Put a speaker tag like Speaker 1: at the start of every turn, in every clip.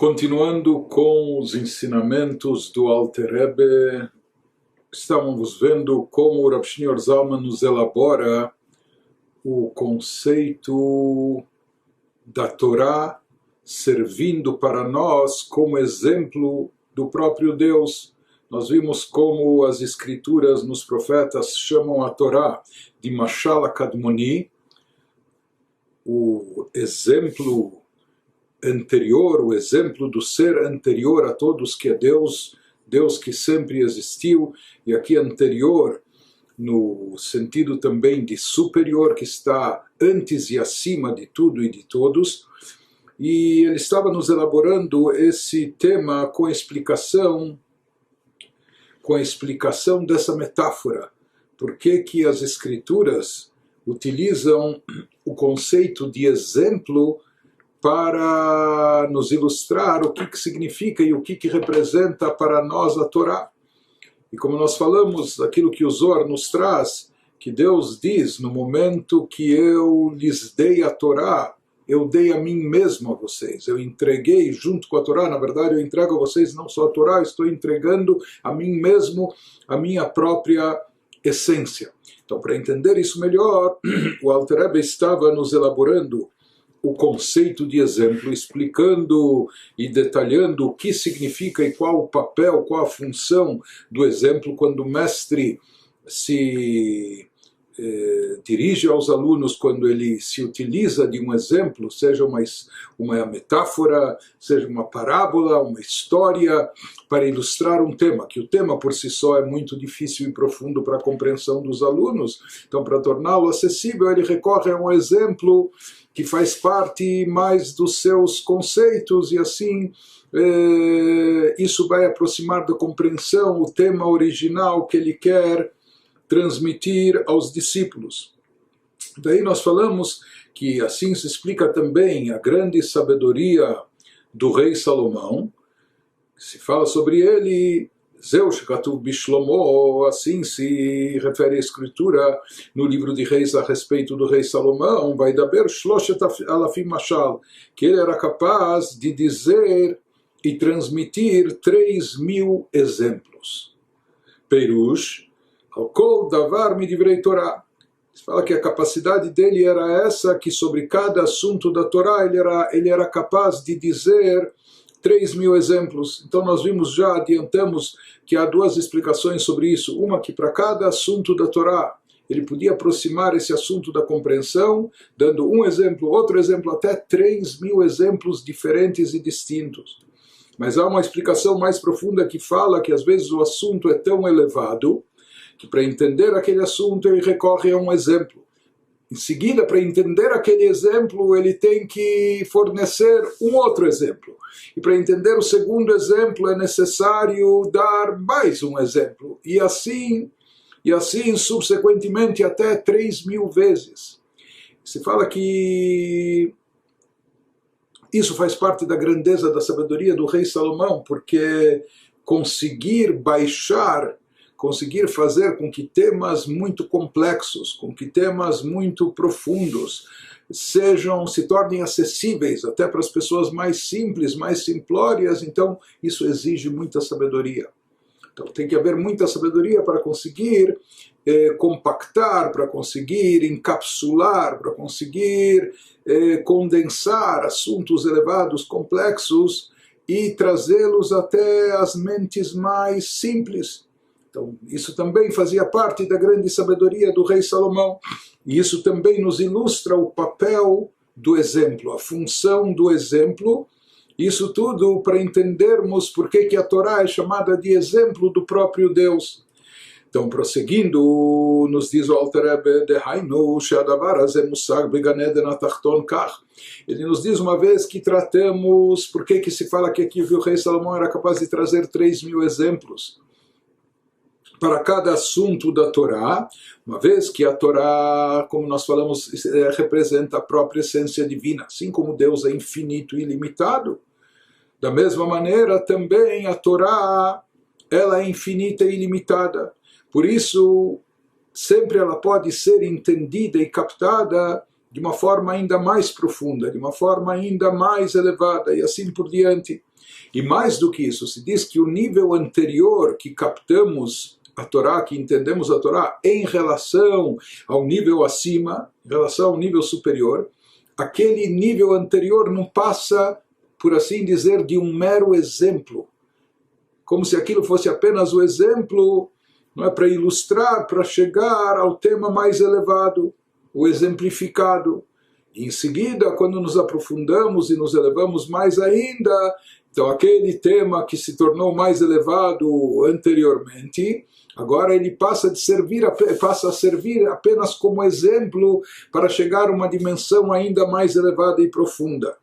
Speaker 1: Continuando com os ensinamentos do Alter Rebbe, estávamos vendo como o Rav Shneur Zalman nos elabora o conceito da Torá servindo para nós como exemplo do próprio Deus. Nós vimos como as escrituras nos profetas chamam a Torá de Mashal HaKadmoni, o exemplo anterior, o exemplo do ser anterior a todos, que é Deus, Deus que sempre existiu, e aqui anterior no sentido também de superior, que está antes e acima de tudo e de todos. E ele estava nos elaborando esse tema com a explicação dessa metáfora. Por que as escrituras utilizam o conceito de exemplo para nos ilustrar o que significa e o que representa para nós a Torá. E como nós falamos, aquilo que o Zohar nos traz, que Deus diz, no momento que eu lhes dei a Torá, eu dei a mim mesmo a vocês, eu entreguei junto com a Torá, na verdade eu entrego a vocês não só a Torá, eu estou entregando a mim mesmo a minha própria essência. Então, para entender isso melhor, o Alter Rebbe estava nos elaborando o conceito de exemplo, explicando e detalhando o que significa e qual o papel, qual a função do exemplo quando o mestre se dirige aos alunos, quando ele se utiliza de um exemplo, seja uma metáfora, seja uma parábola, uma história, para ilustrar um tema, que o tema por si só é muito difícil e profundo para a compreensão dos alunos. Então, para torná-lo acessível, ele recorre a um exemplo que faz parte mais dos seus conceitos, e assim isso vai aproximar da compreensão o tema original que ele quer transmitir aos discípulos. Daí nós falamos que assim se explica também a grande sabedoria do rei Salomão. Se fala sobre ele, Zeu Shekatuv Bishlomo, assim se refere a escritura no livro de Reis a respeito do rei Salomão, vai daber Shloshet Alafim Mashal, que ele era capaz de dizer e transmitir 3.000 exemplos. Perush, Al-Kol Davar Midivrei Torah. Se fala que a capacidade dele era essa, que sobre cada assunto da Torá ele era capaz de dizer 3.000 exemplos. Então nós vimos já, adiantamos, que há duas explicações sobre isso. Uma que para cada assunto da Torá ele podia aproximar esse assunto da compreensão, dando um exemplo, outro exemplo, até 3.000 exemplos diferentes e distintos. Mas há uma explicação mais profunda que fala que às vezes o assunto é tão elevado que para entender aquele assunto ele recorre a um exemplo. Em seguida, para entender aquele exemplo, ele tem que fornecer um outro exemplo. E para entender o segundo exemplo, é necessário dar mais um exemplo. E assim subsequentemente, até 3.000 vezes. Se fala que isso faz parte da grandeza da sabedoria do rei Salomão, porque conseguir fazer com que temas muito complexos, com que temas muito profundos se tornem acessíveis até para as pessoas mais simples, mais simplórias, então isso exige muita sabedoria. Então tem que haver muita sabedoria para conseguir compactar, para conseguir encapsular, para conseguir condensar assuntos elevados, complexos e trazê-los até as mentes mais simples. Então, isso também fazia parte da grande sabedoria do rei Salomão. E isso também nos ilustra o papel do exemplo, a função do exemplo. Isso tudo para entendermos por que a Torá é chamada de exemplo do próprio Deus. Então, prosseguindo, nos diz o Alter Rebbe, ele nos diz uma vez que tratamos, por que se fala que aqui o rei Salomão era capaz de trazer 3.000 exemplos para cada assunto da Torá, uma vez que a Torá, como nós falamos, representa a própria essência divina, assim como Deus é infinito e ilimitado. Da mesma maneira, também a Torá, ela é infinita e ilimitada. Por isso, sempre ela pode ser entendida e captada de uma forma ainda mais profunda, de uma forma ainda mais elevada, e assim por diante. E mais do que isso, se diz que o nível anterior que captamos a Torá, que entendemos a Torá em relação ao nível acima, em relação ao nível superior, aquele nível anterior não passa, por assim dizer, de um mero exemplo. Como se aquilo fosse apenas o exemplo, não é, para ilustrar, para chegar ao tema mais elevado, o exemplificado. E em seguida, quando nos aprofundamos e nos elevamos mais ainda, então aquele tema que se tornou mais elevado anteriormente, agora ele passa a servir apenas como exemplo para chegar a uma dimensão ainda mais elevada e profunda.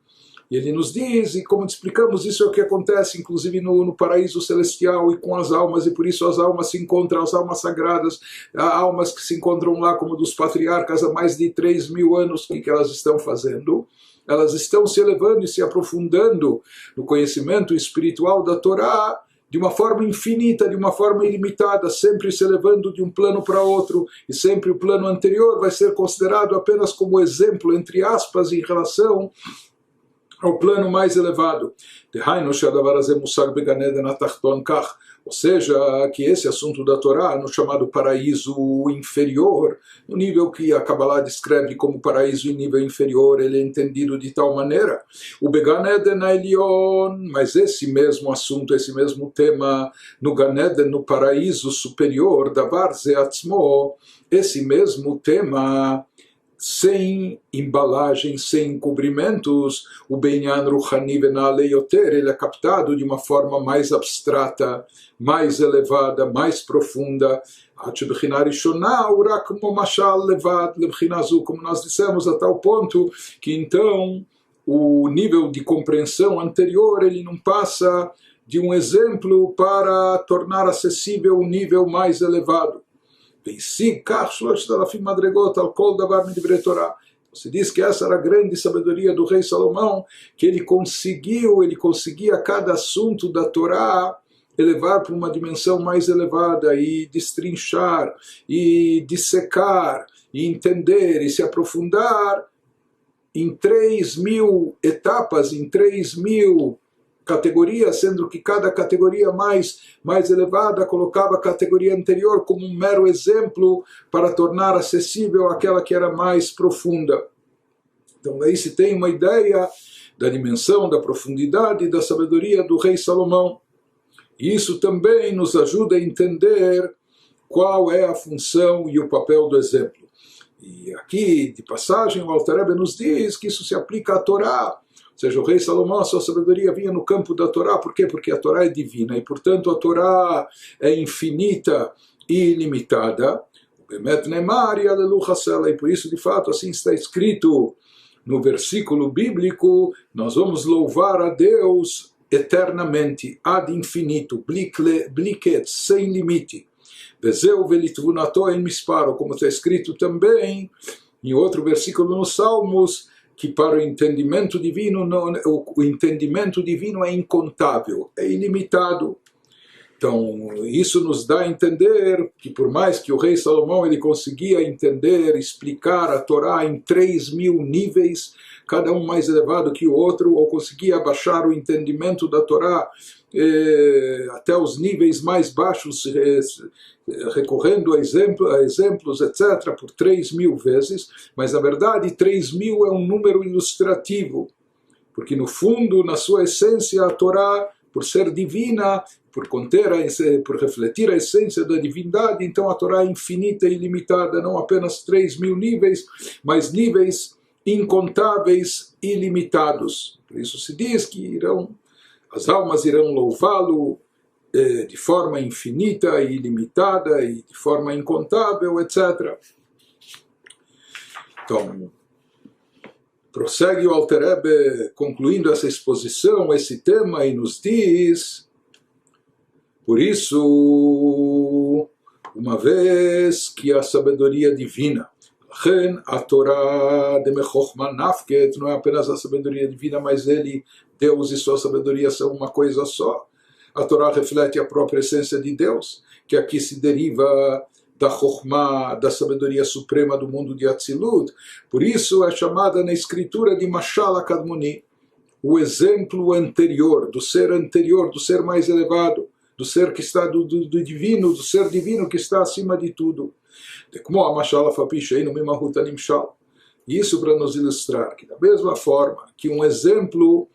Speaker 1: E ele nos diz, e como explicamos, isso é o que acontece inclusive no paraíso celestial e com as almas, e por isso as almas se encontram, as almas sagradas, há almas que se encontram lá como dos patriarcas há mais de 3.000 anos. O que elas estão fazendo? Elas estão se elevando e se aprofundando no conhecimento espiritual da Torá de uma forma infinita, de uma forma ilimitada, sempre se elevando de um plano para outro, e sempre o plano anterior vai ser considerado apenas como exemplo, entre aspas, em relação ao plano mais elevado. Ou seja, que esse assunto da Torá, no chamado paraíso inferior, no nível que a Kabbalah descreve como paraíso em nível inferior, ele é entendido de tal maneira, o Began Eden Elion, mas esse mesmo assunto, esse mesmo tema, no Gan Eden, no paraíso superior, Davar Ze Atzmo, esse mesmo tema, sem embalagem, sem encobrimentos, o Benyan Ruchani Venale Yoter, ele é captado de uma forma mais abstrata, mais elevada, mais profunda, como nós dissemos, a tal ponto que então o nível de compreensão anterior ele não passa de um exemplo para tornar acessível o nível mais elevado. Se diz que essa era a grande sabedoria do rei Salomão, que ele conseguia cada assunto da Torá elevar para uma dimensão mais elevada e destrinchar, e dissecar, e entender, e se aprofundar em 3.000 etapas, em 3.000 categorias, sendo que cada categoria mais elevada colocava a categoria anterior como um mero exemplo para tornar acessível aquela que era mais profunda. Então daí se tem uma ideia da dimensão, da profundidade e da sabedoria do rei Salomão. E isso também nos ajuda a entender qual é a função e o papel do exemplo. E aqui, de passagem, o Alter Rebbe nos diz que isso se aplica à Torá. Ou seja, o rei Salomão, a sua sabedoria vinha no campo da Torá. Por quê? Porque a Torá é divina e, portanto, a Torá é infinita e ilimitada. E por isso, de fato, assim está escrito no versículo bíblico, nós vamos louvar a Deus eternamente, ad infinito, bliket, sem limite. Como está escrito também em outro versículo nos Salmos, que para o entendimento divino, o entendimento divino é incontável, é ilimitado. Então, isso nos dá a entender que por mais que o rei Salomão ele conseguia entender, explicar a Torá em 3.000 níveis, cada um mais elevado que o outro, ou conseguia abaixar o entendimento da Torá até os níveis mais baixos, recorrendo a exemplos, etc., por 3.000 vezes, mas na verdade 3.000 é um número ilustrativo, porque no fundo, na sua essência, a Torá, por ser divina, por refletir a essência da divindade, então a Torá é infinita e ilimitada, não apenas 3.000 níveis, mas níveis incontáveis e ilimitados. Por isso se diz que as almas irão louvá-lo de forma infinita e ilimitada e de forma incontável, etc. Então, prossegue o Alter Rebbe concluindo essa exposição, esse tema, e nos diz: por isso, uma vez que a sabedoria divina, a Torá de Mechochma Nafket, não é apenas a sabedoria divina, mas Deus e sua sabedoria são uma coisa só. A Torá reflete a própria essência de Deus, que aqui se deriva da Chokhmah, da sabedoria suprema do mundo de Atzilut. Por isso é chamada na escritura de Mashal HaKadmoni, o exemplo anterior, do ser mais elevado, do ser que está do divino, do ser divino que está acima de tudo. Isso para nos ilustrar que, da mesma forma que um exemplo,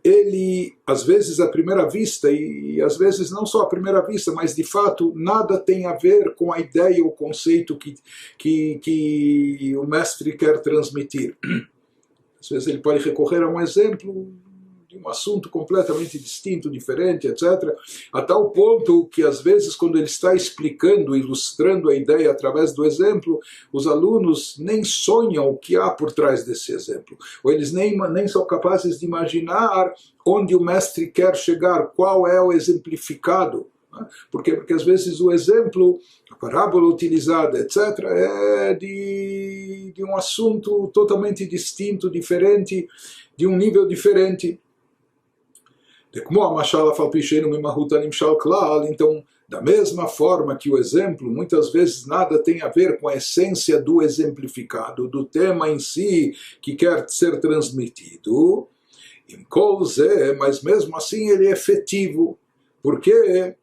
Speaker 1: ele, às vezes, à primeira vista, e às vezes não só à primeira vista, mas de fato, nada tem a ver com a ideia ou conceito que o mestre quer transmitir. Às vezes ele pode recorrer a um exemplo de um assunto completamente distinto, diferente, etc. A tal ponto que, às vezes, quando ele está explicando, ilustrando a ideia através do exemplo, os alunos nem sonham o que há por trás desse exemplo. Ou eles nem são capazes de imaginar onde o mestre quer chegar, qual é o exemplificado. Por quê? Porque às vezes o exemplo, a parábola utilizada, etc., é de um assunto totalmente distinto, diferente, de um nível diferente. Então, da mesma forma que o exemplo, muitas vezes nada tem a ver com a essência do exemplificado, do tema em si que quer ser transmitido, mas mesmo assim ele é efetivo. Por quê?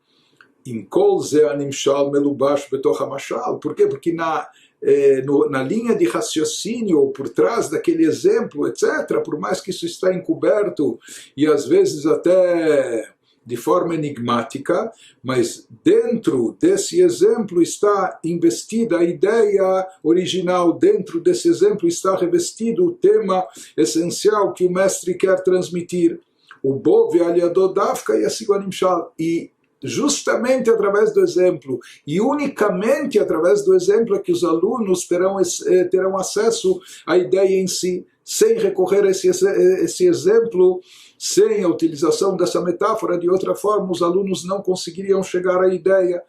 Speaker 1: Por quê? Porque na linha de raciocínio, por trás daquele exemplo, etc., por mais que isso está encoberto, e às vezes até de forma enigmática, mas dentro desse exemplo está investida a ideia original, dentro desse exemplo está revestido o tema essencial que o mestre quer transmitir. O Bove aliadodavka e a Sigonimshal. E justamente através do exemplo, e unicamente através do exemplo é que os alunos terão acesso à ideia em si, sem recorrer a esse exemplo, sem a utilização dessa metáfora. De outra forma, os alunos não conseguiriam chegar à ideia.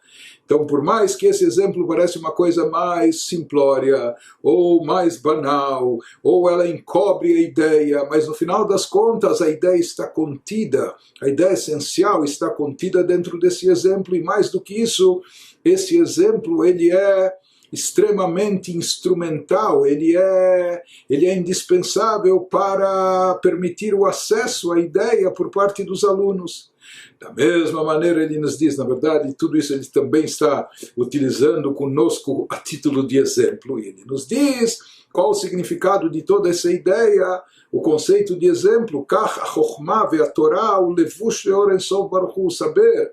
Speaker 1: Então, por mais que esse exemplo pareça uma coisa mais simplória, ou mais banal, ou ela encobre a ideia, mas no final das contas a ideia está contida, a ideia essencial está contida dentro desse exemplo, e mais do que isso, esse exemplo ele é extremamente instrumental, ele é indispensável para permitir o acesso à ideia por parte dos alunos. Da mesma maneira ele nos diz, na verdade, tudo isso ele também está utilizando conosco a título de exemplo, e ele nos diz qual o significado de toda essa ideia, o conceito de exemplo, Kach a Chokhmah ve a Torah o levush leor en sof baruch hu, saber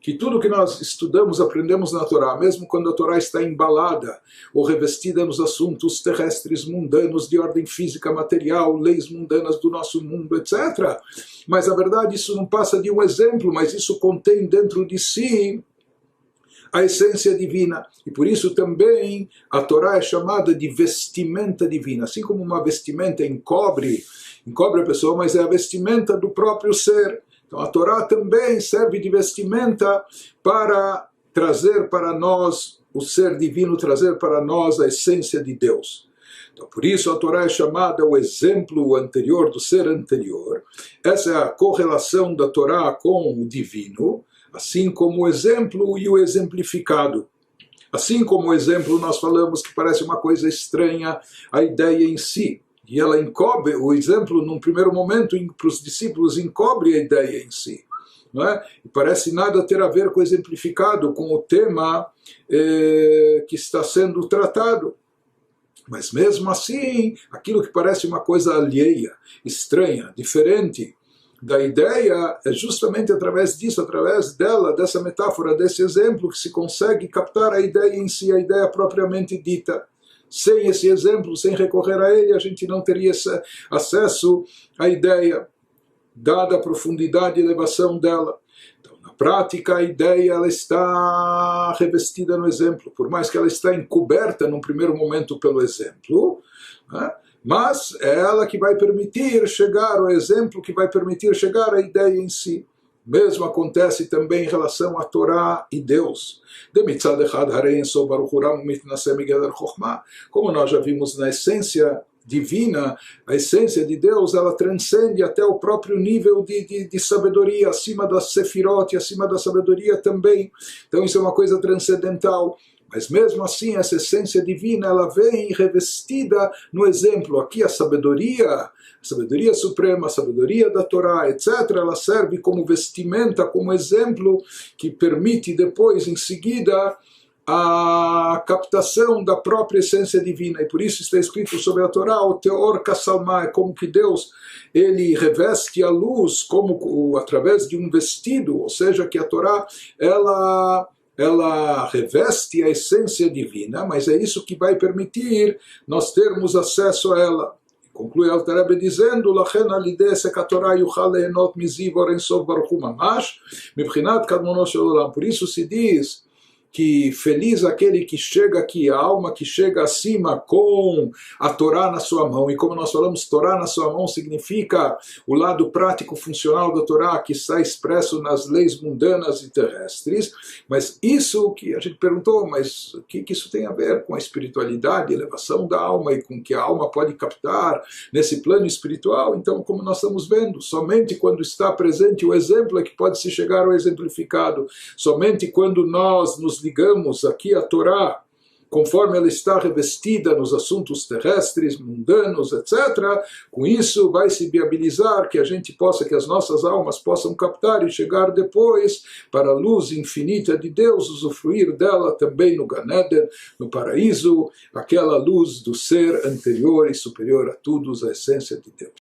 Speaker 1: que tudo que nós estudamos, aprendemos na Torá, mesmo quando a Torá está embalada ou revestida nos assuntos terrestres mundanos de ordem física, material, leis mundanas do nosso mundo, etc. Mas, na verdade, isso não passa de um exemplo, mas isso contém dentro de si a essência divina. E por isso também a Torá é chamada de vestimenta divina. Assim como uma vestimenta encobre a pessoa, mas é a vestimenta do próprio ser. Então a Torá também serve de vestimenta para trazer para nós o ser divino, trazer para nós a essência de Deus. Então por isso a Torá é chamada o exemplo anterior do ser anterior. Essa é a correlação da Torá com o divino, assim como o exemplo e o exemplificado. Assim como o exemplo nós falamos que parece uma coisa estranha, a ideia em si. E ela encobre, o exemplo, num primeiro momento, para os discípulos, encobre a ideia em si. Não é? E parece nada ter a ver com o exemplificado, com o tema que está sendo tratado. Mas mesmo assim, aquilo que parece uma coisa alheia, estranha, diferente da ideia, é justamente através disso, através dela, dessa metáfora, desse exemplo, que se consegue captar a ideia em si, a ideia propriamente dita. Sem esse exemplo, sem recorrer a ele, a gente não teria acesso à ideia, dada a profundidade e elevação dela. Então, na prática, a ideia ela está revestida no exemplo, por mais que ela está encoberta num primeiro momento pelo exemplo, né? Mas é ela que vai permitir chegar ao exemplo, que vai permitir chegar à ideia em si. Mesmo acontece também em relação à Torá e Deus. Como nós já vimos na essência divina, a essência de Deus, ela transcende até o próprio nível de sabedoria, acima da sefirot e acima da sabedoria também. Então isso é uma coisa transcendental. Mas mesmo assim, essa essência divina, ela vem revestida no exemplo. Aqui a sabedoria suprema, a sabedoria da Torá, etc., ela serve como vestimenta, como exemplo, que permite depois, em seguida, a captação da própria essência divina. E por isso está escrito sobre a Torá, o Teor Kassalma, é como que Deus ele reveste a luz como através de um vestido, ou seja, que a Torá ela reveste a essência divina, mas é isso que vai permitir nós termos acesso a ela. Conclui Alter Rebbe dizendo, Lachen alideh sekatorah yuchal lehenot miziv or ensof baruch hu mamash, mibchinat kadmono shel olam. Por isso se diz que feliz aquele que chega aqui, a alma que chega acima com a Torá na sua mão. E como nós falamos, Torá na sua mão significa o lado prático funcional da Torá, que está expresso nas leis mundanas e terrestres. Mas isso que a gente perguntou, mas o que isso tem a ver com a espiritualidade, a elevação da alma e com que a alma pode captar nesse plano espiritual? Então, como nós estamos vendo, somente quando está presente o exemplo é que pode se chegar ao exemplificado. Somente quando nós nos ligamos aqui a Torá, conforme ela está revestida nos assuntos terrestres, mundanos, etc., com isso vai se viabilizar que a gente possa, que as nossas almas possam captar e chegar depois para a luz infinita de Deus, usufruir dela também no Gan Eden, no paraíso, aquela luz do ser anterior e superior a todos, a essência de Deus.